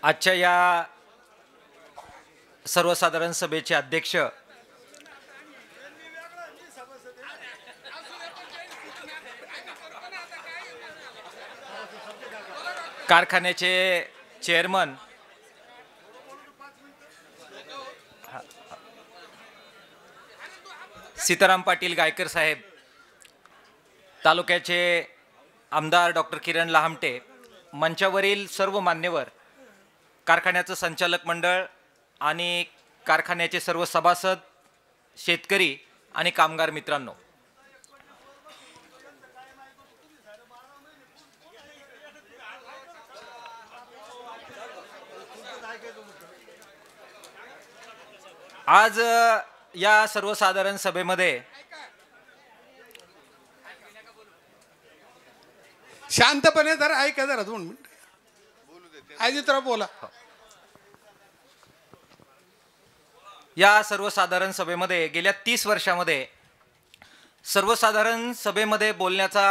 आजच्या या सर्वसाधारण सभेचे अध्यक्ष कारखान्याचे चेअरमन सीताराम पाटील गायकर साहेब, तालुक्याचे आमदार डॉक्टर किरण लहामटे, मंचावरील सर्व मान्यवर, कारखान्याचं संचालक मंडळ आणि कारखान्याचे सर्व सभासद, शेतकरी आणि कामगार मित्रांनो, आज या सर्वसाधारण सभेमध्ये शांतपणे जरा ऐका, जरा 2 मिनिट आजितराव बोला. या सर्वसाधारण सभेमध्ये गेल्या 30 वर्षामध्ये सर्वसाधारण सभेमध्ये बोलण्याचा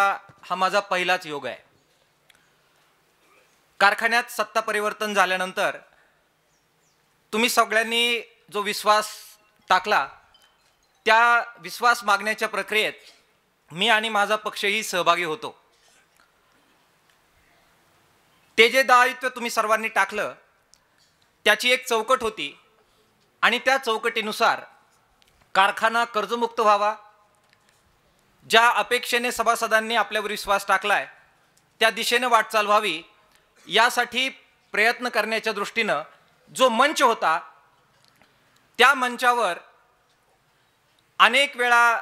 हा माझा पहिलाच योग आहे. कारखान्यात सत्ता परिवर्तन झाल्यानंतर तुम्ही सगळ्यांनी जो विश्वास टाकला, त्या विश्वास मागण्याच्या प्रक्रियेत मी आणि माझा पक्षही सहभागी होतो. ते जे दायित्व तुम्ही सर्वांनी टाकलं त्याची एक चौकट होती आणि त्या चौकटीनुसार कारखाना कर्जमुक्त व्हावा, ज्या अपेक्षेने सभासदांनी आपल्यावर विश्वास टाकलाय त्या दिशेने वाटचाल व्हावी, यासाठी प्रयत्न करण्याच्या दृष्टीनं जो मंच होता त्या मंचावर अनेक वेळा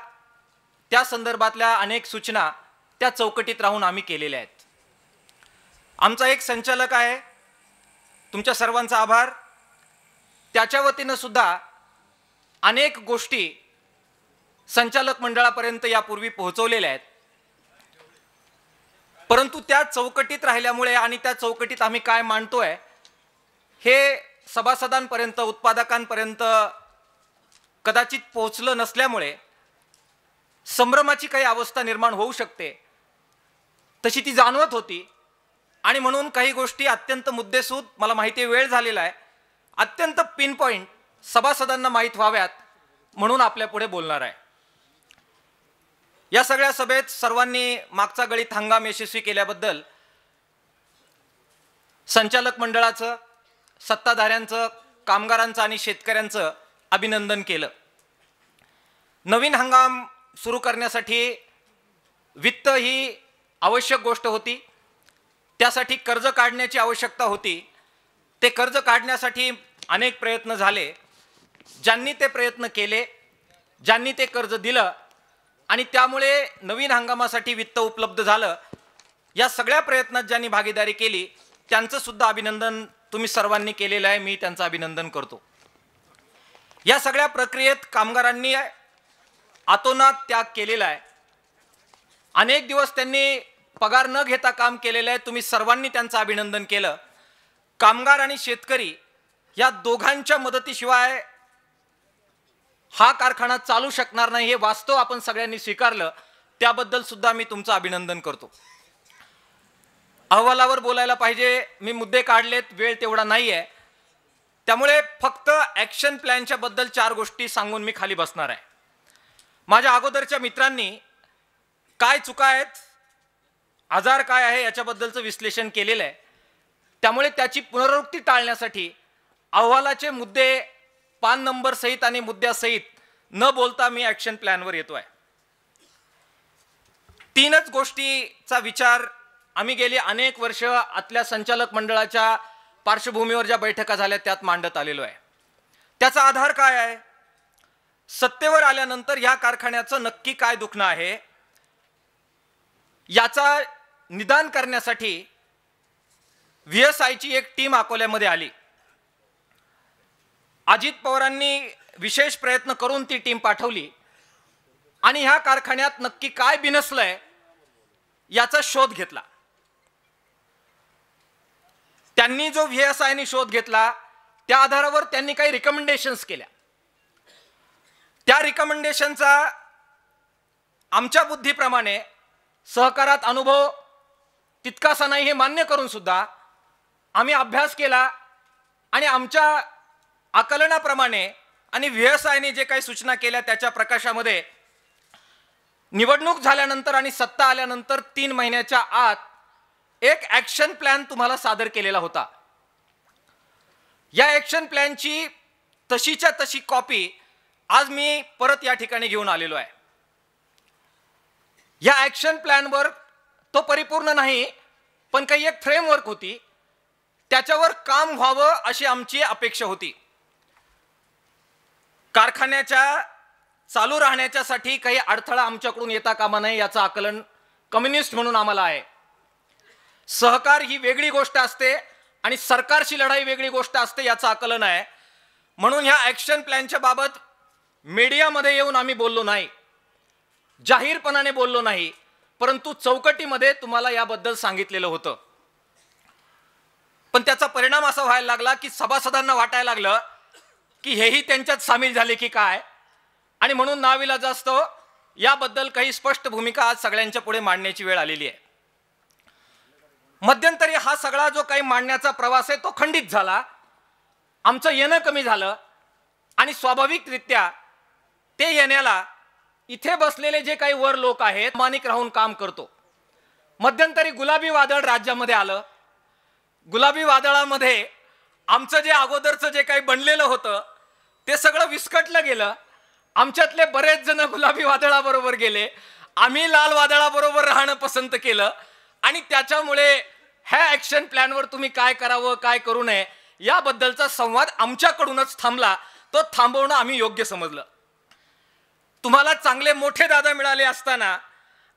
त्या संदर्भातल्या अनेक सूचना त्या चौकटीत राहून आम्ही केलेल्या आहेत. आमचा एक संचालक आहे, तुमच्या सर्वांचा आभार. त्याच्या वतीनं सुद्धा अनेक गोष्टी संचालक मंडळापर्यंत यापूर्वी पोहोचवलेल्या आहेत, परंतु त्या चौकटीत राहिल्यामुळे आणि त्या चौकटीत आम्ही काय मांडतोय हे सभासदांपर्यंत, उत्पादकांपर्यंत कदाचित पोहोचलं नसल्यामुळे संभ्रमाची काही अवस्था निर्माण होऊ शकते, तशी ती जाणवत होती. आणि म्हणून काही गोष्टी अत्यंत मुद्देसूद, मला माहिती आहे वेळ झालेला आहे, अत्यंत पिन पॉईंट सभासदांना माहीत व्हाव्यात म्हणून आपल्या पुढे बोलणार आहे. या सगळ्या सभेत सर्वांनी मागचा गळीत हंगाम यशस्वी केल्याबद्दल संचालक मंडळाचं, सत्ताधाऱ्यांचं, कामगारांचं आणि शेतकऱ्यांचं अभिनंदन केलं. नवीन हंगाम सुरू करण्यासाठी वित्त ही आवश्यक गोष्ट होती, त्यासाठी कर्ज काढण्याची आवश्यकता होती. ते कर्ज काढण्यासाठी अनेक प्रयत्न झाले. ज्यांनी ते प्रयत्न केले, ज्यांनी ते कर्ज दिलं आणि त्यामुळे नवीन हंगामासाठी वित्त उपलब्ध झालं, या सगळ्या प्रयत्नात ज्यांनी भागीदारी केली त्यांचं सुद्धा अभिनंदन तुम्ही सर्वांनी केलेलं आहे. मी त्यांचं अभिनंदन करतो. या सगळ्या प्रक्रियेत कामगारांनी आतोनात त्याग केलेला आहे. अनेक दिवस त्यांनी पगार न घेता काम केलेलं आहे. तुम्ही सर्वांनी त्यांचं अभिनंदन केलं. कामगार आणि शेतकरी या दोघांच्या मदतीशिवाय हा कारखाना चालू शकणार नाही हे वास्तव आपण सगळ्यांनी स्वीकारलं, त्याबद्दल सुद्धा मी तुमचं अभिनंदन करतो. अहवालावर बोलायला पाहिजे, मी मुद्दे काढलेत, वेळ तेवढा नाही आहे, त्यामुळे फक्त ॲक्शन प्लॅनच्या बद्दल 4 गोष्टी सांगून मी खाली बसणार आहे. माझ्या अगोदरच्या मित्रांनी काय चुका आहेत, आजार काय आहे याच्याबद्दलचं विश्लेषण केलेलं आहे. त्यामुळे त्याची पुनरावृत्ती टाळण्यासाठी अहवालाचे मुद्दे पान नंबर सहित आणि मुद्द्यासहित न बोलता मी ॲक्शन प्लॅनवर येतो आहे. 3च गोष्टीचा विचार आम्ही गेली अनेक वर्ष आतल्या संचालक मंडळाच्या पार्श्वभूमीवर ज्या बैठका झाल्या त्यात मांडत आलेलो आहे. त्याचा आधार काय आहे? सत्तेवर आल्यानंतर या कारखान्याचं नक्की काय दुखणं आहे याचा निदान करण्यासाठी VSIची एक टीम अकोल्यामध्ये आली. अजित पवारांनी विशेष प्रयत्न करून ती टीम पाठवली आणि ह्या कारखान्यात नक्की काय बिनसलंय याचा शोध घेतला. त्यांनी जो VSIने शोध घेतला त्या आधारावर त्यांनी काही रिकमेंडेशन्स केल्या. त्या रिकमेंडेशनचा आमच्या बुद्धीप्रमाणे सहकारात अनुभव तितकासा नाही हे मान्य करून सुद्धा आम्ही अभ्यास केला आणि आमच्या आकलनाप्रमाणे आणि व्हीएसआयने जे काही सूचना केल्या त्याच्या प्रकाशामध्ये निवडणूक झाल्यानंतर आणि सत्ता आल्यानंतर 3 महिन्याच्या आत एक ॲक्शन प्लॅन तुम्हाला सादर केलेला होता. या ॲक्शन प्लॅनची तशीच्या तशी कॉपी आज मी परत या ठिकाणी घेऊन आलेलो आहे. या ॲक्शन प्लॅनवर तो परिपूर्ण नाही, पण काही एक फ्रेमवर्क होती, त्याच्यावर काम व्हावं अशी आमची अपेक्षा होती. कारखान्याच्या चालू राहण्याच्यासाठी काही अडथळा आमच्याकडून येता कामा नये याचं आकलन कम्युनिस्ट म्हणून आम्हाला आहे. सहकार ही वेगळी गोष्ट असते आणि सरकारशी लढाई वेगळी गोष्ट असते याचं आकलन आहे. म्हणून ह्या ॲक्शन प्लॅनच्या बाबत मीडियामध्ये येऊन आम्ही बोललो नाही, जाहीरपणाने बोललो नाही, परंतु चौकटीमध्ये तुम्हाला याबद्दल सांगितलेलं होतं. पण त्याचा परिणाम असा व्हायला लागला की सभासदांना वाटायला लागलं की हेही त्यांच्यात सामील झाले की काय, आणि म्हणून नाविलाजास्तव याबद्दल काही स्पष्ट भूमिका आज सगळ्यांच्या पुढे मांडण्याची वेळ आलेली आहे. मध्यंतरी हा सगळा जो काही मांडण्याचा प्रवास आहे तो खंडित झाला, आमचं येणं कमी झालं आणि स्वाभाविकरित्या ते येण्याला इथे बसलेले जे काही वर लोक आहेत मानिक राहून काम करतो. मध्यंतरी गुलाबी वादळ राज्यामध्ये आलं. गुलाबी वादळामध्ये आमचं जे अगोदरचं जे काही बनलेलं होतं ते सगळं विस्कटलं गेलं. आमच्यातले बरेच जण गुलाबी वादळाबरोबर गेले, आम्ही लाल वादळाबरोबर राहणं पसंत केलं आणि त्याच्यामुळे ह्या ॲक्शन प्लॅनवर तुम्ही काय करावं काय करू नये याबद्दलचा संवाद आमच्याकडूनच थांबला. तो थांबवणं आम्ही योग्य समजलं. तुम्हाला चांगले मोठे दादा मिळाले असताना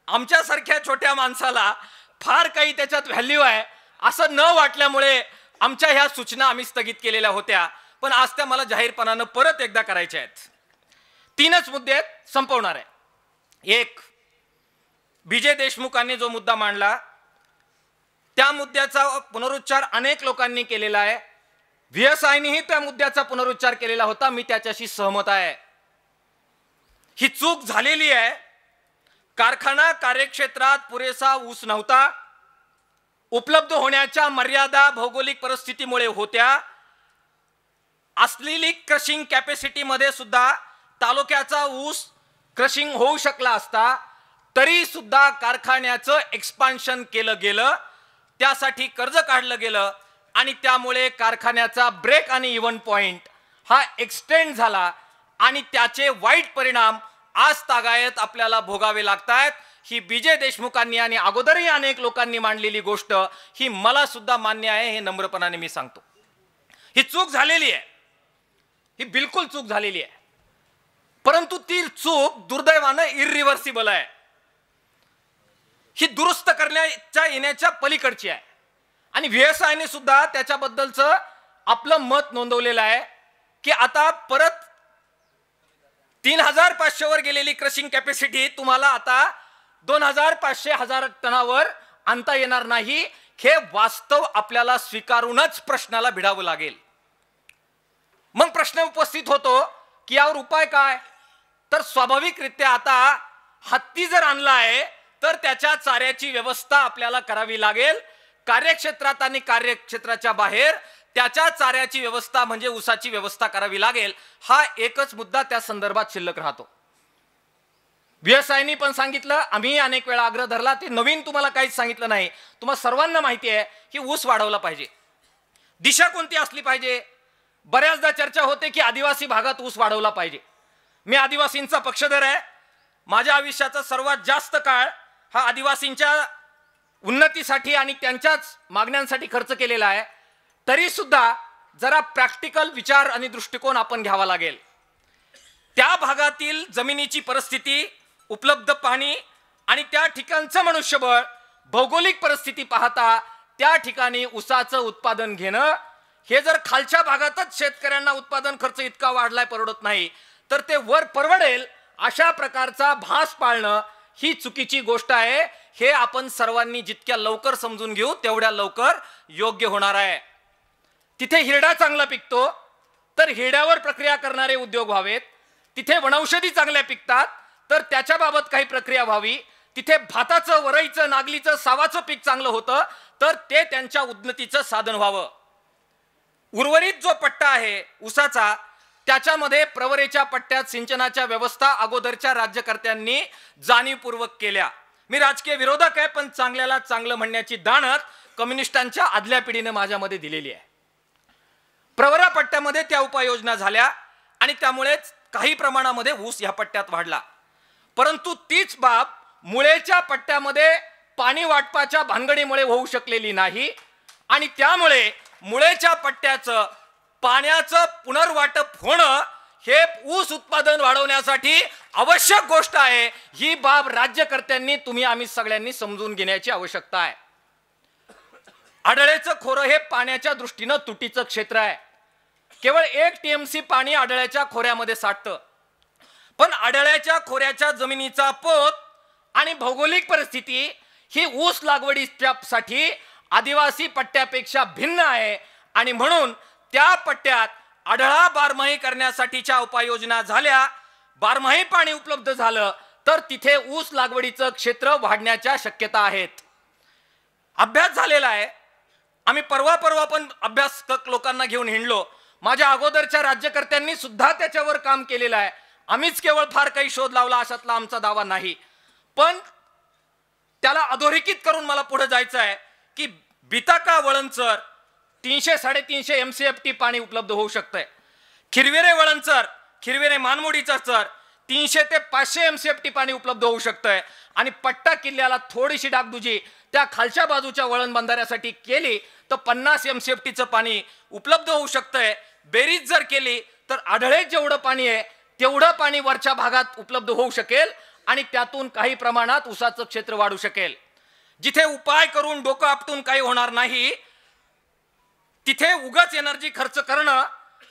आमच्यासारख्या छोट्या माणसाला फार काही त्याच्यात व्हॅल्यू आहे असं न वाटल्यामुळे आमच्या ह्या सूचना आम्ही स्थगित केलेल्या होत्या, पण आज त्या मला जाहीरपणानं परत एकदा करायच्या आहेत. 3च मुद्दे आहेत, संपवणार आहे. एक, विजय देशमुखांनी जो मुद्दा मांडला त्या मुद्द्याचा पुनरुच्चार अनेक लोकांनी केलेला आहे. व्हीएसआयनेही त्या मुद्द्याचा पुनरुच्चार केलेला होता, मी त्याच्याशी सहमत आहे. ही चूक झालेली आहे. कारखाना कार्यक्षेत्रात पुरेसा ऊस नव्हता, उपलब्ध होण्याच्या मर्यादा भौगोलिक परिस्थितीमुळे होत्या. असलेली क्रशिंग कॅपॅसिटीमध्ये सुद्धा तालुक्याचा ऊस क्रशिंग होऊ शकला असता, तरी सुद्धा कारखान्याचं एक्सपान्शन केलं गेलं, त्यासाठी कर्ज काढलं गेलं आणि त्यामुळे कारखान्याचा ब्रेक आणि इव्हन पॉइंट हा एक्सटेंड झाला आणि त्याचे वाईट परिणाम आज तागायत आपल्याला भोगावे लागतायत. ही विजय देशमुखांनी आणि अगोदरही अनेक लोकांनी मांडलेली गोष्ट ही मला सुद्धा मान्य आहे, हे नम्रपणाने मी सांगतो. ही चूक झालेली आहे, ही बिलकुल चूक झालेली आहे, परंतु ती चूक दुर्दैवानं इरिव्हर्सिबल आहे. ही दुरुस्त करण्याच्या येण्याच्या पलीकडची आहे आणि व्हीएसआयने सुद्धा त्याच्याबद्दलचं आपलं मत नोंदवलेलं आहे की आता परत 3500 वर गेलेली क्रशिंग कॅपॅसिटी तुम्हाला आता 2500 टनावर आणता येणार नाही. हे वास्तव आपल्याला स्वीकारूनच प्रश्नाला भिडावं लागेल. मग प्रश्न उपस्थित होतो की यावर उपाय काय, तर स्वाभाविकरित्या आता हत्ती जर आणला आहे तर त्याच्या चाऱ्याची व्यवस्था आपल्याला करावी लागेल. कार्यक्षेत्रात आणि कार्यक्षेत्राच्या बाहेर त्याच्या चाऱ्याची व्यवस्था म्हणजे ऊसाची व्यवस्था करावी लागेल. हा एकच मुद्दा त्या संदर्भात शिल्लक राहतो. व्हीएसआयने पण सांगितलं, आम्ही अनेक वेळा आग्रह धरला, ते नवीन तुम्हाला काहीच सांगितलं नाही. तुम्हाला सर्वांना माहिती आहे की ऊस वाढवला पाहिजे. दिशा कोणती असली पाहिजे? बऱ्याचदा चर्चा होते की आदिवासी भागात ऊस वाढवला पाहिजे. मी आदिवासींचा पक्षधर आहे. माझ्या आयुष्याचा सर्वात जास्त काळ हा आदिवासींच्या उन्नतीसाठी आणि त्यांच्याच मागण्यांसाठी खर्च केलेला आहे. तरी सुद्धा जरा प्रॅक्टिकल विचार आणि दृष्टिकोन आपण घ्यावा लागेल. त्या भागातील जमिनीची परिस्थिती, उपलब्ध पाणी आणि त्या ठिकाणचं मनुष्यबळ, भौगोलिक परिस्थिती पाहता त्या ठिकाणी ऊसाचं उत्पादन घेणं, हे जर खालच्या भागातच शेतकऱ्यांना उत्पादन खर्च इतका वाढलाय परवडत नाही, तर ते वर परवडेल अशा प्रकारचा भास पाळणं ही चुकीची गोष्ट आहे. हे आपण सर्वांनी जितक्या लवकर समजून घेऊ तेवढ्या लवकर योग्य होणार आहे. तिथे हिरडा चांगला पिकतो तर हिरड्यावर प्रक्रिया करणारे उद्योग व्हावेत. तिथे वनौषधी चांगल्या पिकतात तर त्याच्याबाबत काही प्रक्रिया व्हावी. तिथे भाताचं, वरईचं, नागलीचं, सावाचं पीक चांगलं होतं तर ते त्यांच्या उन्नतीचं साधन व्हावं. उर्वरित जो पट्टा आहे ऊसाचा, त्याच्यामध्ये प्रवरेच्या पट्ट्यात सिंचनाच्या व्यवस्था अगोदरच्या राज्यकर्त्यांनी जाणीवपूर्वक केल्या. मी राजकीय विरोधक आहे, पण चांगल्याला चांगलं म्हणण्याची दानत कम्युनिस्टांच्या आदल्या पिढीने माझ्यामध्ये दिलेली आहे. प्रवरा पट्ट्यामध्ये त्या उपाययोजना झाल्या आणि त्यामुळेच काही प्रमाणामध्ये ऊस ह्या पट्ट्यात वाढला. परंतु तीच बाब मुळेच्या पट्ट्यामध्ये पाणी वाटपाच्या भानगडीमुळे होऊ शकलेली नाही आणि त्यामुळे मुळेच्या पट्ट्याचं पाण्याचं पुनर्वाटप होणं हे ऊस उत्पादन वाढवण्यासाठी आवश्यक गोष्ट आहे. ही बाब राज्यकर्त्यांनी, तुम्ही, आम्ही सगळ्यांनी समजून घेण्याची आवश्यकता आहे. आढळेचं खोरं हे पाण्याच्या दृष्टीनं तुटीचं क्षेत्र आहे. केवळ 1 TMC पाणी आढळ्याच्या खोऱ्यामध्ये साठतं. पण आढळ्याच्या खोऱ्याच्या जमिनीचा पोत आणि भौगोलिक परिस्थिती ही ऊस लागवडीसाठी आदिवासी पट्ट्यापेक्षा भिन्न आहे आणि म्हणून त्या पट्ट्यात आढळा बारमाही करण्यासाठीच्या उपाययोजना झाल्या. बारमाही पाणी उपलब्ध झालं तर तिथे ऊस लागवडीचं क्षेत्र वाढण्याच्या शक्यता आहेत. अभ्यास झालेला आहे. आम्ही परवा पण अभ्यासक लोकांना घेऊन हिंडलो. माझ्या अगोदरच्या राज्यकर्त्यांनी सुद्धा त्याच्यावर काम केलेलं आहे. आम्हीच केवळ फार काही शोध लावला अशातला आमचा दावा नाही. पण त्याला अधोरेखित करून मला पुढे जायचं आहे की बिताका वळणचर 300-350 MCFT पाणी उपलब्ध होऊ शकतंय. खिरवेरे वळणचर, खिरवेरे मानमोडीचा चर 300 ते 500 MCFT पाणी उपलब्ध होऊ शकतंय आणि पट्टा किल्ल्याला थोडीशी डागडुजी त्या खालच्या बाजूच्या वळण बंधाऱ्यासाठी केली तर 50 MCFTचं पाणी उपलब्ध होऊ शकतंय. बेरीज जर केली तर आढळेत जेवढं पाणी आहे तेवढं पाणी वरच्या भागात उपलब्ध होऊ शकेल आणि त्यातून काही प्रमाणात ऊसाचं क्षेत्र वाढू शकेल. जिथे उपाय करून डोकं आपटून काही होणार नाही तिथे उगाच एनर्जी खर्च करणं,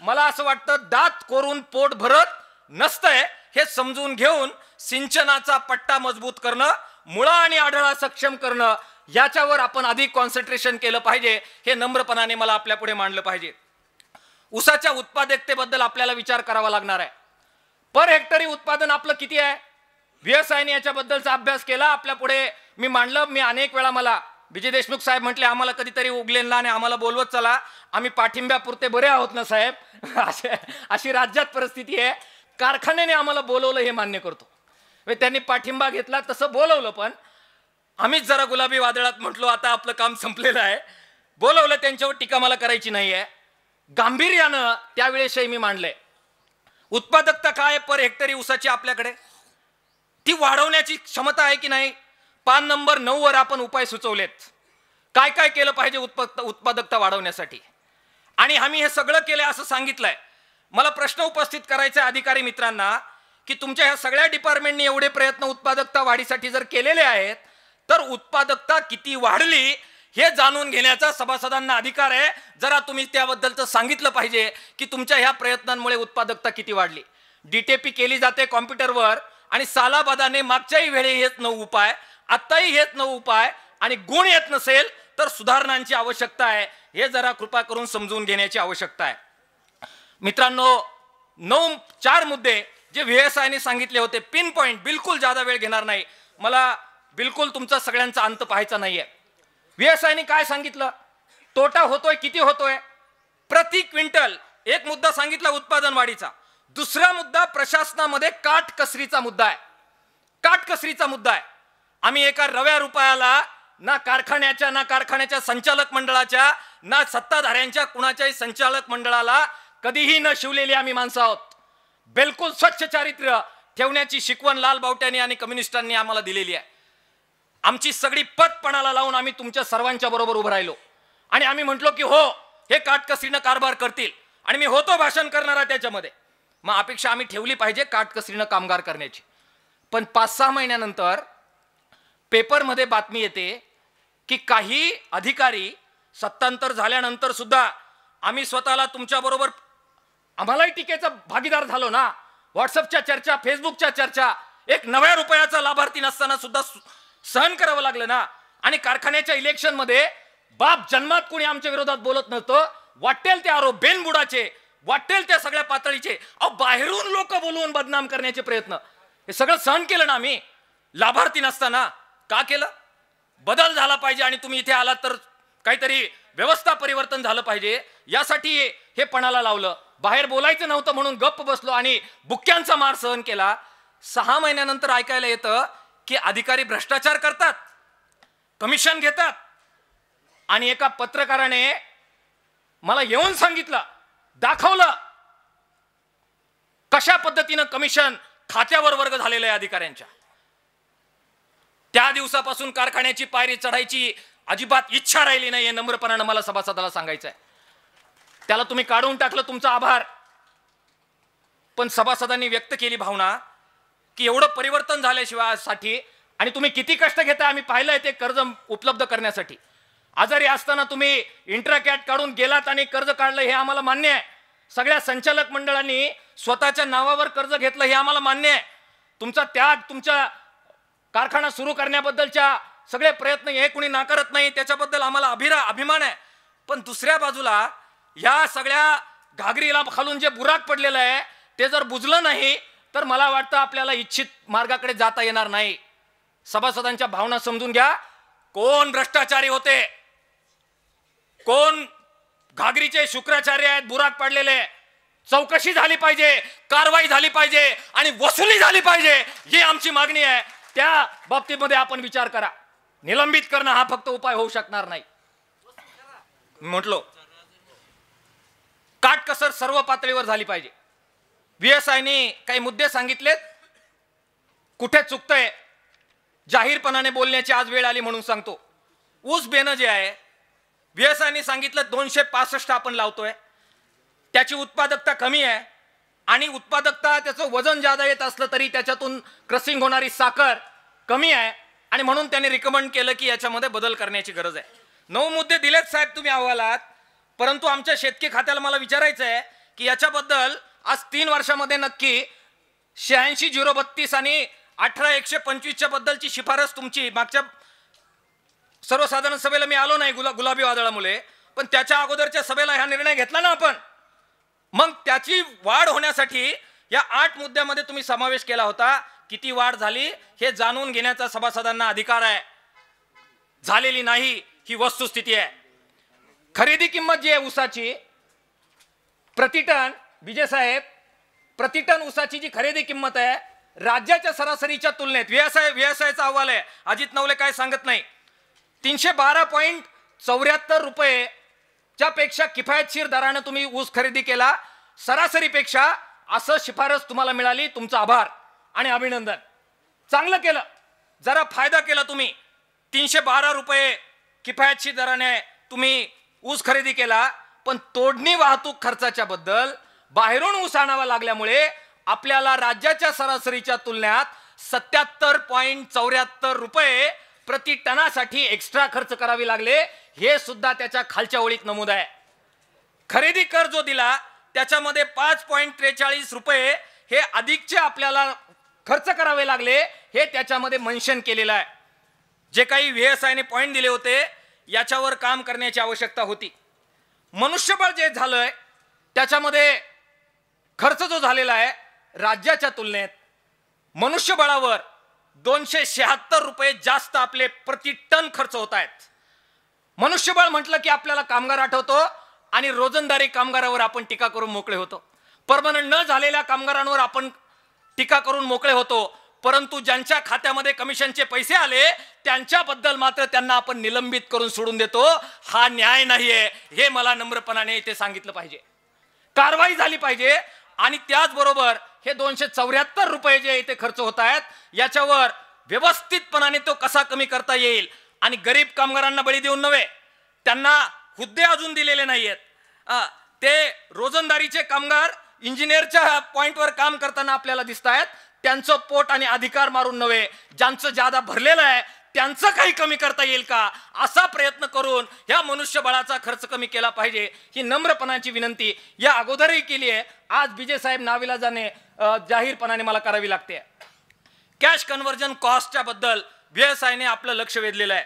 मला असं वाटतं दात कोरून पोट भरत नसतंय. हे समजून घेऊन सिंचनाचा पट्टा मजबूत करणं, मुळा आणि आढळा सक्षम करणं याच्यावर आपण अधिक कॉन्सन्ट्रेशन केलं पाहिजे. हे नम्रपणाने मला आपल्या पुढे मांडलं पाहिजे. ऊसाच्या उत्पादकतेबद्दल आपल्याला विचार करावा लागणार आहे. पर हेक्टरी उत्पादन आपलं किती आहे? VSI ने याच्याबद्दलचा अभ्यास केला, आपल्या पुढे मी मांडलं. मी अनेक वेळा, मला विजय देशमुख साहेब म्हटले आम्हाला कधीतरी उगलेला आणि आम्हाला बोलवत चला, आम्ही पाठिंब्यापुरते बरे आहोत ना साहेब. अशी राज्यात परिस्थिती आहे. कारखान्याने आम्हाला बोलवलं हे मान्य करतो. त्यांनी पाठिंबा घेतला, तसं बोलवलं, पण आम्हीच जरा गुलाबी वादळात म्हटलो आता आपलं काम संपलेलं आहे. बोलवलं, त्यांच्यावर टीका मला करायची नाही आहे. गांभीर्यानं त्यावेळेसही मी मांडलंय. उत्पादकता काय पर हेक्टरी ऊसाची आपल्याकडे, ती वाढवण्याची क्षमता आहे की नाही? पान नंबर 9 वर आपण उपाय सुचवलेत. काय काय केलं पाहिजे उत्पादकता वाढवण्यासाठी, आणि आम्ही हे सगळं केलं असं सांगितलंय. मला प्रश्न उपस्थित करायचा अधिकारी मित्रांना की तुमच्या ह्या सगळ्या डिपार्टमेंटनी एवढे प्रयत्न उत्पादकता वाढीसाठी जर केलेले आहेत तर उत्पादकता किती वाढली हे जाणून घेण्याचा सभासदांना अधिकार आहे. जरा तुम्ही त्याबद्दलचं सांगितलं पाहिजे की तुमच्या ह्या प्रयत्नांमुळे उत्पादकता किती वाढली. DTP केली जाते कॉम्प्युटरवर आणि सालाबादाने मागच्याही वेळी हेच 9 उपाय, आत्ताही हेच 9 उपाय, आणि गुण येत नसेल तर सुधारणांची आवश्यकता आहे. हे जरा कृपा करून समजून घेण्याची आवश्यकता आहे. मित्रांनो, 4 मुद्दे जे VSI ने सांगितले होते, पिन पॉइंट, बिलकुल जादा वेळ घेणार नाही, मला बिलकुल तुमचा सगळ्यांचा अंत पाहायचा नाहीये. VSI ने काय सांगितलं? तोटा होतोय, किती होतोय? प्रति क्विंटल. एक मुद्दा सांगितला उत्पादन वाढीचा. दुसरा मुद्दा प्रशासनामध्ये काटकसरीचा मुद्दा आहे. काटकसरीचा मुद्दा आहे. आम्ही एका रव्या रुपयाला ना कारखान्याच्या संचालक मंडळाच्या ना सत्ताधाऱ्यांच्या कुणाच्याही संचालक मंडळाला कधीही न शिवलेली आम्ही माणसं आहोत. बिलकुल स्वच्छ चारित्र्य ठेवण्याची शिकवण लाल बावट्यांनी आणि कम्युनिस्टांनी आम्हाला दिलेली आहे. आमची सगळी पतपणाला लावून आम्ही तुमच्या सर्वांच्या बरोबर उभं राहिलो आणि आम्ही म्हटलो की हो, हे काटकसरीनं कारभार करतील आणि मी होतो भाषण करणारा त्याच्यामध्ये. मग अपेक्षा आम्ही ठेवली पाहिजे काटकसरीनं कामगार करण्याची. पण 5-6 महिन्यानंतर पेपरमध्ये बातमी येते की काही अधिकारी सत्तांतर झाल्यानंतर सुद्धा आम्ही स्वतःला तुमच्याबरोबर, आम्हालाही टीकेचा भागीदार झालो ना. व्हॉट्सअपच्या चर्चा, फेसबुकच्या चर्चा, एक नव्या रुपयाचा लाभार्थी नसताना सुद्धा सहन करावं लागलं ना. आणि कारखान्याच्या इलेक्शनमध्ये बाप जन्मात कोणी आमच्या विरोधात बोलत नव्हतं. वाटेल ते आरोप, बेनबुडाचे, वाटेल त्या सगळ्या पातळीचे, बाहेरून लोक बोलवून बदनाम करण्याचे प्रयत्न, हे सगळं सहन केलं ना आम्ही लाभार्थी नसताना. का केलं? बदल झाला पाहिजे आणि तुम्ही इथे आलात तर काहीतरी व्यवस्था परिवर्तन झालं पाहिजे, यासाठी हे पणाला लावलं. बाहेर बोलायचं नव्हतं म्हणून गप्प बसलो आणि बुक्क्यांचा मार सहन केला. 6 महिन्यानंतर ऐकायला येतं की अधिकारी भ्रष्टाचार करतात, कमिशन घेतात. आणि एका पत्रकाराने मला येऊन सांगितलं, दाखवलं कशा पद्धतीनं कमिशन खात्यावर वर्ग झालेलं आहे अधिकाऱ्यांच्या. त्या दिवसापासून कारखान्याची पायरी चढायची अजिबात इच्छा राहिली नाही, हे नम्रपणानं मला सभासदाला सांगायचं आहे. त्याला तुम्ही काढून टाकलं, तुमचा आभार. पण सभासदांनी व्यक्त केली भावना की एवढं परिवर्तन झाल्याशिवाय साठी आणि तुम्ही किती कष्ट घेता आम्ही पाहिलंय ते कर्ज उपलब्ध करण्यासाठी. आजारी असताना तुम्ही इंट्राकॅट काढून गेलात आणि कर्ज काढलं, हे आम्हाला मान्य आहे. सगळ्या संचालक मंडळांनी स्वतःच्या नावावर कर्ज घेतलं, हे आम्हाला मान्य आहे. तुमचा त्याग, तुमच्या कारखाना सुरू करण्याबद्दलच्या सगळे प्रयत्न हे कुणी नाकारत नाही, त्याच्याबद्दल आम्हाला अभिमान आहे. पण दुसऱ्या बाजूला या सगळ्या घागरीला खालून जे बुराक पडलेलं आहे ते जर बुजलं नाही तर मला वाटतं आपल्याला इच्छित मार्गाकडे जाता येणार नाही. सभासदांच्या भावना समजून घ्या. कोण भ्रष्टाचारी होते, कोण घागरीचे शुक्राचार्य आहेत बुराक पडलेले, चौकशी झाली पाहिजे, कारवाई झाली पाहिजे आणि वसुली झाली पाहिजे, ही आमची मागणी आहे. त्या बाबतीमध्ये आपण विचार करा. निलंबित करणं हा फक्त उपाय होऊ शकणार नाही. म्हटलो काटकसर सर्व पातळीवर झाली पाहिजे. VSIने काही मुद्दे सांगितलेत, कुठे चुकतंय जाहीरपणाने बोलण्याची आज वेळ आली म्हणून सांगतो. ऊस बेनं जे आहे, VSIने सांगितलं 265 आपण लावतोय, त्याची उत्पादकता कमी आहे आणि उत्पादकता त्याचं वजन जादा येत असलं तरी त्याच्यातून क्रसिंग होणारी साखर कमी आहे आणि म्हणून त्यांनी रिकमेंड केलं की याच्यामध्ये बदल करण्याची गरज आहे. 9 मुद्दे दिलेत साहेब तुम्ही अहवालात, परंतु आमच्या शेतकी खात्याला मला विचारायचं आहे की याच्याबद्दल आज 3 वर्षामध्ये नक्की 86-032 आणि 18-125 बद्दलची शिफारस तुमची मागच्या सर्वसाधारण सभेला मी आलो नाही गुलाबी वादळामुळे, पण त्याच्या अगोदरच्या सभेला हा निर्णय घेतला ना आपण. मग त्याची वाढ होण्यासाठी या 8 मुद्द्यामध्ये तुम्ही समावेश केला होता. किती वाढ झाली हे जाणून घेण्याचा सभासदांना अधिकार आहे. झालेली नाही ही वस्तुस्थिती आहे. खरेदी किंमत जी आहे ऊसाची प्रतिटन, विजय साहेब, प्रतिटन ऊसाची जी खरेदी किंमत आहे राज्याच्या सरासरीच्या तुलनेत, VSIचा अहवाल आहे, अजित नवले काय सांगत नाही, 312.74 रुपये च्या पेक्षा किफायतशीर दराने तुम्ही ऊस खरेदी केला सरासरीपेक्षा, असं शिफारस तुम्हाला मिळाली. तुमचा आभार आणि अभिनंदन. चांगलं केलं, जरा फायदा केला तुम्ही. 312 रुपये किफायतशीर दराने तुम्ही ऊस खरेदी केला, पण तोडणी वाहतूक खर्चाच्या बद्दल बाहेरून ऊस आणावा लागल्यामुळे आपल्याला राज्याच्या सरासरीच्या तुलनेत 77.74 रुपये प्रति टनासाठी एक्स्ट्रा खर्च करावे लागले. हे सुद्धा त्याच्या खालच्या ओळीत नमूद आहे. खरेदी कर जो दिला त्याच्यामध्ये 5.43 रुपये हे अधिकचे आपल्याला खर्च करावे लागले, हे त्याच्यामध्ये मेन्शन केलेलं आहे. जे काही VSIने पॉइंट दिले होते याच्यावर काम करण्याची आवश्यकता होती. मनुष्यबळ जे झालंय त्याच्यामध्ये खर्च जो झालेला आहे राज्याच्या तुलनेत मनुष्यबळावर 276 रुपये जास्त आपले प्रति टन खर्च होत आहेत. मनुष्यबळ म्हटलं की आपल्याला कामगार आठवतो आणि रोजंदारी कामगारावर आपण टीका करून मोकळे होतो. परमनंट न झालेल्या कामगारांवर आपण टीका करून मोकळे होतो, परंतु ज्यांच्या खात्यामध्ये कमिशनचे पैसे आले त्यांच्याबद्दल मात्र त्यांना आपण निलंबित करून सोडून देतो. हा न्याय नाहीये, हे मला नम्रपणाने इथे सांगितलं पाहिजे. कारवाई झाली पाहिजे आणि त्याचबरोबर हे 274 रुपये जे इथे खर्च होत आहेत याच्यावर व्यवस्थितपणाने तो कसा कमी करता येईल आणि गरीब कामगारांना बळी देऊन नव्हे, त्यांना हुद्दे अजून दिलेले नाहीयेत, ते रोजंदारीचे कामगार इंजिनियरच्या पॉइंटवर काम करताना आपल्याला दिसत आहेत, त्यांचं पोट आणि अधिकार मारून नव्हे, ज्यांचं जादा भरलेलं आहे त्यांचं काही कमी करता येईल का असा प्रयत्न करून ह्या मनुष्यबळाचा खर्च कमी केला पाहिजे, ही नम्रपणाची विनंती या अगोदरही केली आहे. आज विजय साहेब नाविलाजाने जाहीरपणाने मला करावी लागते. कॅश कन्व्हर्जन कॉस्टच्या बद्दल VSIने आपलं लक्ष वेधलेलं आहे.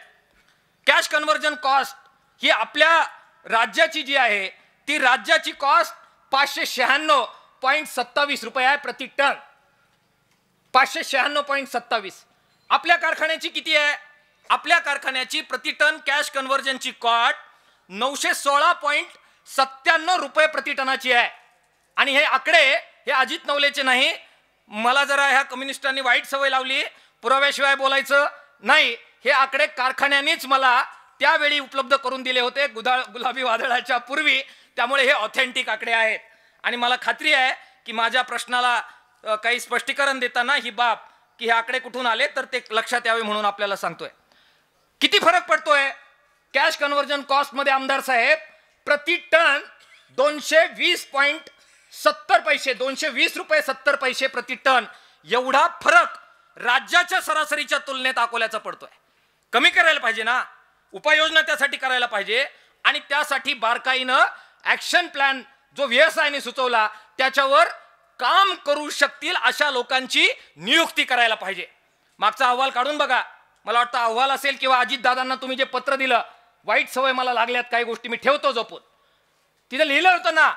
कॅश कन्व्हर्जन कॉस्ट ही आपल्या राज्याची जी आहे ती राज्याची कॉस्ट 596.27 रुपये आहे प्रति टन. 596.27. आपल्या कारखान्याची किती आहे? आपल्या कारखान्याची प्रति टन कॅश कन्व्हर्जनची कॉस्ट 916.97 रुपये प्रति टनाची आहे. आणि हे आकडे हे अजित नवलेचे नाही. मला जरा ह्या कम्युनिस्टांनी वाईट सवय लावली, पुराव्याशिवाय बोलायचं नाही. हे आकडे कारखान्यांनीच मला त्यावेळी उपलब्ध करून दिले होते, गुलाबी वादळाच्या पूर्वी. त्यामुळे हे ऑथेंटिक आकडे आहेत. आणि मला खात्री आहे की माझ्या प्रश्नाला काही स्पष्टीकरण देताना ही बाब की हे आकडे कुठून आले तर ते लक्षात यावे म्हणून आपल्याला सांगतोय. किती फरक पडतोय कॅश कन्व्हर्जन कॉस्ट मध्ये आमदार साहेब? प्रति टन 220.70 पैसे, 220 रुपये 70 पैसे प्रति टन. एवढा फरक राज्याच्या सरासरीच्या तुलनेत अकोल्याचा पडतोय. कमी करायला पाहिजे ना, उपाययोजना त्यासाठी करायला पाहिजे. आणि त्यासाठी बारकाईनं ऍक्शन प्लॅन जो व्यवसायाने सुचवला त्याच्यावर काम करू शकतील अशा लोकांची नियुक्ती करायला पाहिजे. मागचा अहवाल काढून बघा. मला वाटतं अहवाल असेल किंवा अजितदादांना तुम्ही जे पत्र दिलं, वाईट सवय मला लागल्यात काही गोष्टी मी ठेवतो जपून. तिथं लिहिलं होतं ना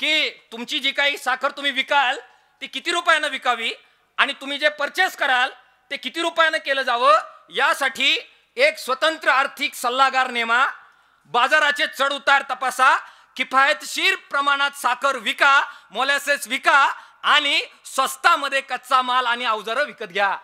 की तुमची जी काही साखर तुम्ही विकाल ती किती रुपयानं विकावी आणि तुम्ही जे परचेस कराल ते किती रुपयानं केलं जावं यासाठी एक स्वतंत्र आर्थिक सल्लागार नेमा, बाजाराचे चढ उतार तपासा, किफायतशीर प्रमाणात साखर विका, मोलॅसेस विका आणि स्वस्तामध्ये कच्चा माल आणि अवजारं विकत घ्या.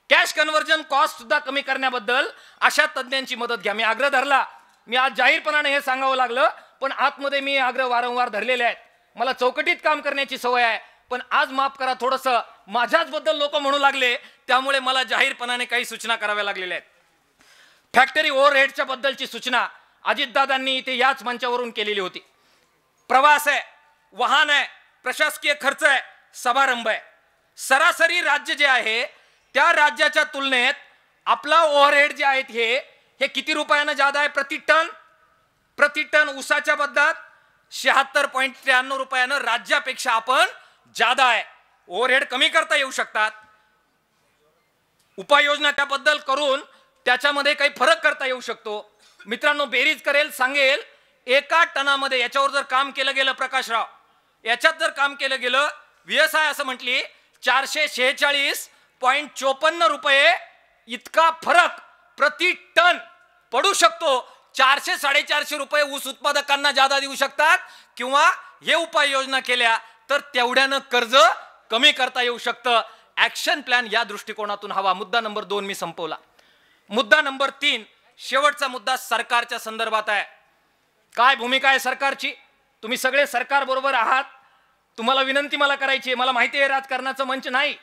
कॅश कन्व्हर्जन कॉस्ट सुद्धा कमी करण्याबद्दल अशा तज्ज्ञांची मदत घ्या. मी आग्रह धरला, मी आज जाहीरपणाने हे सांगावं लागलं, पण आतमध्ये मी आग्रह वारंवार धरलेले आहेत. मला चौकटीत काम करण्याची सवय आहे, पण आज माफ करा, थोडंसं माझ्याच बद्दल लोक म्हणू लागले त्यामुळे मला जाहीरपणाने काही सूचना कराव्या लागलेल्या आहेत. फॅक्टरी ओव्हरहेडच्या बद्दलची सूचना अजितदादांनी इथे याच मंचावरून केलेली होती. प्रवास आहे, वाहन आहे, प्रशासकीय खर्च आहे, समारंभ आहे. सरासरी राज्य जे आहे त्या राज्याच्या तुलनेत आपला ओव्हरहेड जे आहेत हे किती रुपयानं जादा आहे प्रति टन? प्रति टन ऊसाच्या बद्दल 76.93 रुपयानं राज्यापेक्षा आपण जादा आहे. ओव्हरहेड कमी करता येऊ शकतात. उपाययोजना त्याबद्दल करून त्याच्यामध्ये काही फरक करता येऊ शकतो. मित्रांनो, बेरीज करेल सांगेल, एका टनामध्ये याच्यावर जर काम केलं गेलं, प्रकाशराव याच्यात जर काम केलं गेलं, व्यवसाय असं म्हटली 446.54 रुपये इतका फरक प्रति टन पडू शकतो. 400-450 रुपये ऊस उत्पादकांना जादा देऊ शकतात किंवा हे उपाययोजना केल्या तर तेवढ्यानं कर्ज कमी करता येऊ शकतं. ऍक्शन प्लॅन या दृष्टिकोनातून हवा. मुद्दा नंबर 2 मी संपवला. मुद्दा नंबर 3, शेवटचा मुद्दा सरकारच्या संदर्भात आहे. काय भूमिका आहे सरकारची? तुम्ही सगळे सरकार बरोबर आहात. तुम्हाला विनंती मला करायची आहे, मला माहिती आहे राजकारणाचं मंच नाही,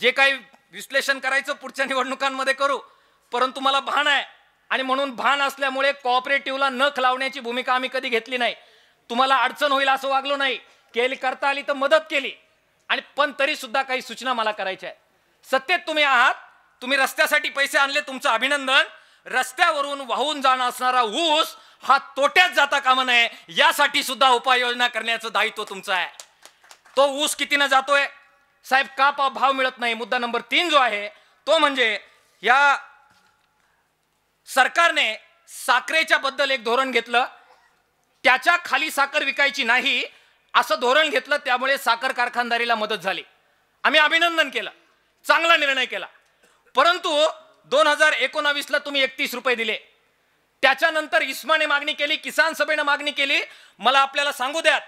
जे काही विश्लेषण करायचं पुढच्या निवडणुकांमध्ये करू, परंतु मला भान आहे आणि म्हणून भान असल्यामुळे कोऑपरेटिव्हला नख लावण्याची भूमिका आम्ही कधी घेतली नाही. तुम्हाला अडचण होईल असं वागलो नाही, केली करता आली तर मदत केली. आणि पण तरी सुद्धा काही सूचना मला करायच्या आहेत. सत्तेत तुम्ही आहात, तुम्ही रस्त्यासाठी पैसे आणले, तुमचं अभिनंदन. रस्त्यावरून वाहून जाणार असणारा ऊस हा तोट्यात जाता कामा नये यासाठी सुद्धा उपाययोजना करण्याचं दायित्व तुमचं आहे. तो ऊस कितीनं जातोय साहेब? का भाव मिळत नाही? मुद्दा नंबर 3 जो आहे तो म्हणजे या सरकारने साखरेच्या बद्दल एक धोरण घेतलं, त्याच्या खाली साखर विकायची नाही असं धोरण घेतलं. त्यामुळे साखर कारखानदारीला मदत झाली. आम्ही अभिनंदन केलं, चांगला निर्णय केला. परंतु 2019ला तुम्ही 31 रुपये दिले. त्याच्यानंतर इस्माने मागणी केली, किसान सभेने मागणी केली. मला आपल्याला सांगू द्यात,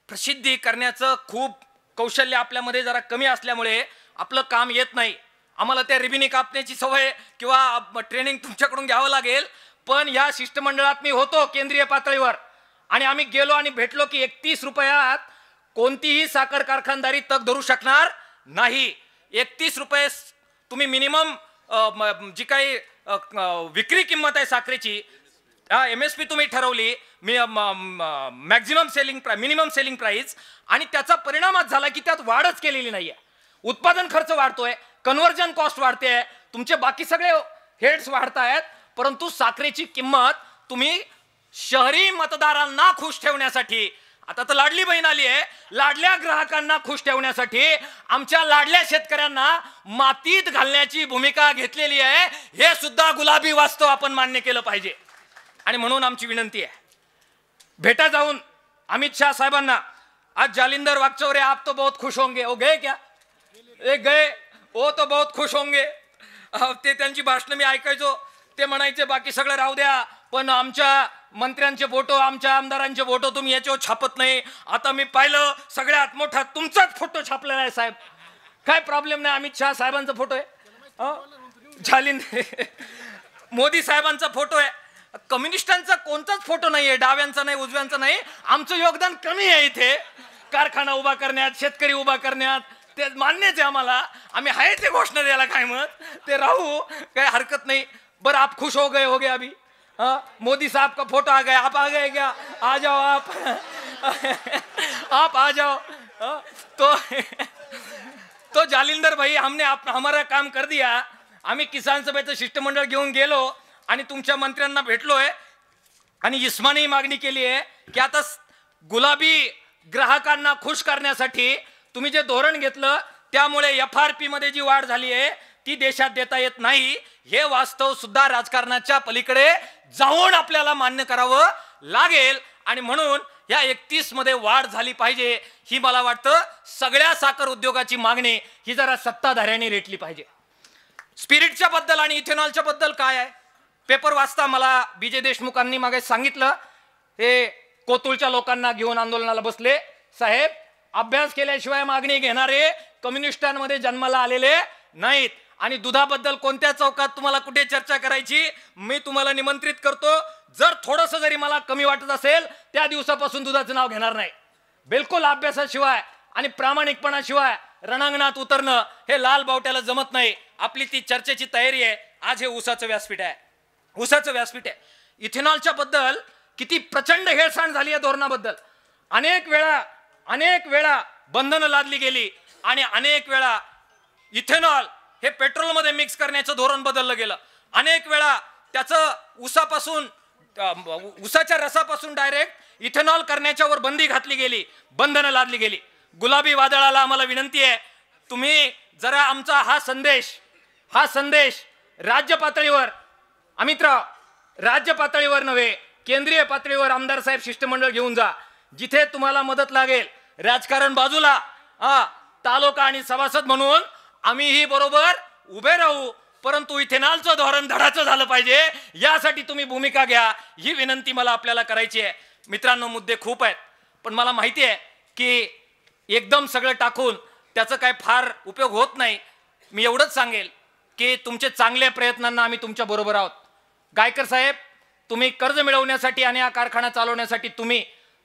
प्रसिद्धी करण्याचं खूप कौशल्य आपल्यामध्ये जरा कमी असल्यामुळे आपलं काम येत नाही. आम्हाला त्या रिबिनी कापण्याची सवय किंवा ट्रेनिंग तुमच्याकडून घ्यावं लागेल. पण या शिष्टमंडळात मी होतो केंद्रीय पातळीवर आणि आम्ही गेलो आणि भेटलो की 31 रुपयात कोणतीही साखर कारखानदारी तग धरू शकणार नाही. 31 रुपये तुम्ही मिनिमम जी काही विक्री किंमत आहे साखरेची, MSP तुम्ही ठरवली, maximum selling price, minimum selling price, आणि त्याचा परिणामच झाला की त्यात वाढच केलेली नाहीये. उत्पादन खर्च वाढतोय, कन्व्हर्जन कॉस्ट वाढते, तुमचे बाकी सगळे हेड्स वाढतायत, परंतु साखरेची किंमत तुम्ही शहरी मतदारांना खुश ठेवण्यासाठी, आता तर लाडली बहीण आली आहे, लाडल्या ग्राहकांना खुश ठेवण्यासाठी आमच्या लाडल्या शेतकऱ्यांना मातीत घालण्याची भूमिका घेतलेली आहे. हे सुद्धा गुलाबी वास्तव आपण मान्य केलं पाहिजे. आणि म्हणून आमची विनंती आहे, भेटा जाऊन अमित शाह साहेबांना. आज जालिंदर वागचौरे, आप तो बहुत खुश होंगे. वो गए क्या? एक गए, वो तो बहुत खुश होंगे. ते त्यांची भाषणं मी ऐकायचो, ते म्हणायचे बाकी सगळं राहू द्या, पण आमच्या मंत्र्यांचे फोटो, आमच्या आमदारांचे फोटो तुम्ही याच्यावर छापत नाही. आता मी पाहिलं सगळ्यात मोठा तुमचाच फोटो छापलेला आहे साहेब. काय प्रॉब्लेम नाही. अमित शहा साहेबांचा फोटो आहे, झाली मोदी साहेबांचा फोटो आहे. कम्युनिस्टांचा कोणताच फोटो नाहीये, डाव्यांचा नाही, उजव्यांचा नाही. आमचं योगदान कमी आहे इथे कारखाना उभा करण्यात, शेतकरी उभा करण्यात. ते मान्यच आहे आम्हाला. आम्ही आहे ते घोषणा द्यायला काय मत ते राहू, काही हरकत नाही. बरं, आप खुश हो गए अभी? मोदी साहब का फोटो आ गया, आप आ गए क्या? आ जाओ आप आ जाओ. तो जालिंदर भाई, हमने हमारा काम कर दिया. आम्ही किसान सभेचं शिष्टमंडळ घेऊन गेलो आणि तुमच्या मंत्र्यांना भेटलोय आणि इस्मानी मागणी केली आहे की आता गुलाबी ग्राहकांना खुश करण्यासाठी तुम्ही जे धोरण घेतलं त्यामुळे FRP मध्ये जी वाढ झाली आहे ती देशात देता येत नाही. हे वास्तव सुद्धा राजकारणाच्या पलीकडे जाऊन आपल्याला मान्य करावं लागेल आणि म्हणून या 31 मध्ये वाढ झाली पाहिजे. ही मला वाटतं सगळ्या साखर उद्योगाची मागणी ही जरा सत्ताधाऱ्यांनी रेटली पाहिजे. स्पिरिटच्या बद्दल आणि इथेनॉलच्या बद्दल काय आहे, पेपर वाचता मला BJ देशमुखांनी मागे सांगितलं, हे कोतुळच्या लोकांना घेऊन आंदोलनाला बसले. साहेब, अभ्यास केल्याशिवाय मागणी घेणारे कम्युनिस्टांमध्ये जन्माला आलेले नाहीत. आणि दुधाबद्दल कोणत्या चौकात तुम्हाला कुठे चर्चा करायची मी तुम्हाला निमंत्रित करतो. जर थोडंसं जरी मला कमी वाटत असेल त्या दिवसापासून दुधाचं नाव घेणार नाही. बिलकुल अभ्यासाशिवाय आणि प्रामाणिकपणाशिवाय रणांगणात उतरणं हे लाल बावट्याला जमत नाही. आपली ती चर्चेची तयारी आहे. आज हे ऊसाचं व्यासपीठ आहे, ऊसाचं व्यासपीठ आहे. इथेनॉलच्या बद्दल किती प्रचंड हेळसांड झाली या धोरणाबद्दल. अनेक वेळा बंधनं लादली गेली आणि अनेक वेळा इथेनॉल हे पेट्रोलमध्ये मिक्स करण्याचं धोरण बदललं गेलं. अनेक वेळा त्याचं ऊसाच्या रसापासून डायरेक्ट इथेनॉल करण्याच्या वर बंदी घातली गेली, बंधनं लादली गेली. गुलाबी वादळाला आम्हाला विनंती आहे, तुम्ही जरा आमचा हा संदेश राज्य पातळीवर, अमितराव, राज्य पातळीवर नव्हे केंद्रीय पातळीवर आमदार साहेब शिष्टमंडळ घेऊन जा. जिथे तुम्हाला मदत लागेल, राजकारण बाजूला, तालुका आणि सभासद म्हणून आम्हीही बरोबर उभे राहू. परंतु इथेनॉलचं धोरण धडाचं झालं पाहिजे यासाठी तुम्ही भूमिका घ्या, ही विनंती मला आपल्याला करायची आहे. मित्रांनो, मुद्दे खूप आहेत पण मला माहिती आहे की एकदम सगळं टाकून त्याचा काय फार उपयोग होत नाही. मी एवढंच सांगेल की तुमचे चांगल्या प्रयत्नांना आम्ही तुमच्या बरोबर आहोत. गायकर साहेब, तुम्ही कर्ज मिळवण्यासाठी आणि हा कारखाना चालवण्यासाठी तुम्ही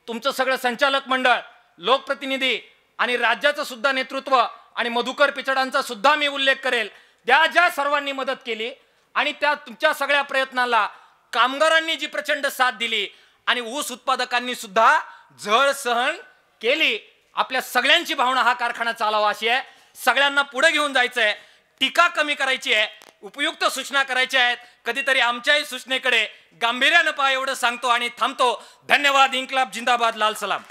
तुमचं सगळं संचालक मंडळ, लोकप्रतिनिधी आणि राज्याचं सुद्धा नेतृत्व आणि मधुकर पिचडांचा सुद्धा मी उल्लेख करेल, ज्या सर्वांनी मदत केली आणि त्या तुमच्या सगळ्या प्रयत्नाला कामगारांनी जी प्रचंड साथ दिली आणि ऊस उत्पादकांनी सुद्धा झळ सहन केली. आपल्या सगळ्यांची भावना हा कारखाना चालावा अशी आहे. सगळ्यांना पुढे घेऊन जायचं आहे, टीका कमी करायची आहे, उपयुक्त सूचना करायच्या आहेत. कधीतरी आमच्याही सूचनेकडे गांभीर्यानं पहा एवढं सांगतो आणि थांबतो. धन्यवाद. इन्कलाब जिंदाबाद. लाल सलाम.